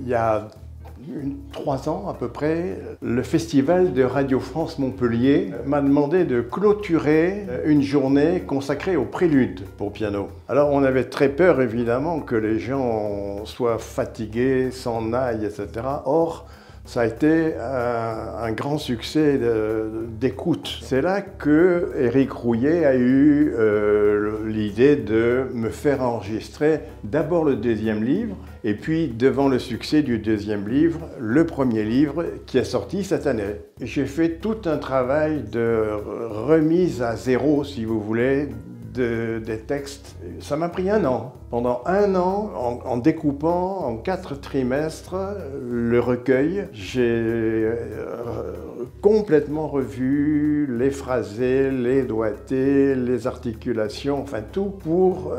Il y a 3 ans à peu près, le festival de Radio France Montpellier m'a demandé de clôturer une journée consacrée au prélude pour piano. Alors on avait très peur évidemment que les gens soient fatigués, s'en aillent, etc. Or, ça a été un grand succès d'écoute. C'est là que Éric Rouillet a eu l'idée de me faire enregistrer d'abord le deuxième livre, et puis devant le succès du deuxième livre, le premier livre qui est sorti cette année. J'ai fait tout un travail de remise à zéro, si vous voulez, des textes. Ça m'a pris 1 an. Pendant 1 an, en découpant en 4 trimestres le recueil, j'ai complètement revu les phrasés, les doigtés, les articulations, enfin tout pour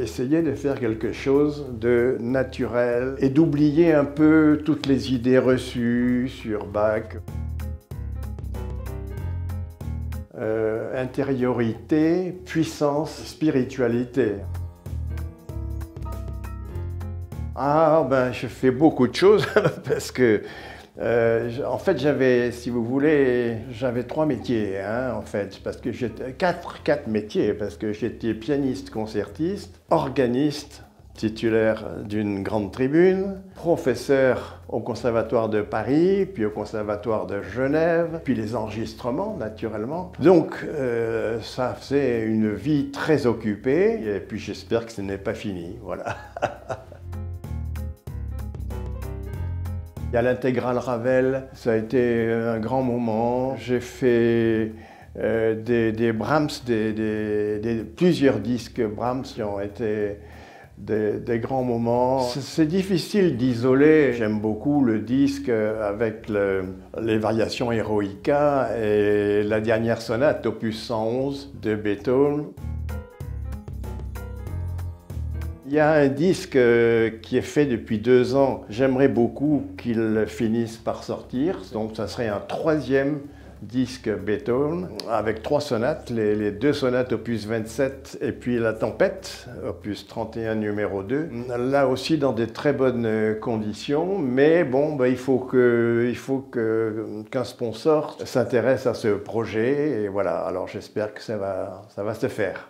essayer de faire quelque chose de naturel et d'oublier un peu toutes les idées reçues sur Bach. Intériorité, puissance, spiritualité. Ah ben je fais beaucoup de choses parce que en fait j'avais, si vous voulez, j'avais 3 métiers en fait, parce que j'étais 4 métiers, parce que j'étais pianiste concertiste, organiste, titulaire d'une grande tribune, professeur au Conservatoire de Paris, puis au Conservatoire de Genève, puis les enregistrements, naturellement. Donc, ça faisait une vie très occupée, et puis j'espère que ce n'est pas fini, voilà. Il y a l'intégrale Ravel, ça a été un grand moment. J'ai fait des Brahms, plusieurs disques Brahms qui ont été des grands moments. C'est difficile d'isoler. J'aime beaucoup le disque avec les variations Eroica et la dernière sonate, opus 111 de Beethoven. Il y a un disque qui est fait depuis 2 ans. J'aimerais beaucoup qu'il finisse par sortir. Donc ça serait un 3e disque Beethoven avec 3 sonates, les 2 sonates opus 27 et puis la tempête, opus 31 numéro 2. Là aussi dans des très bonnes conditions, mais bon, il faut qu'un sponsor s'intéresse à ce projet et voilà, alors j'espère que ça va se faire.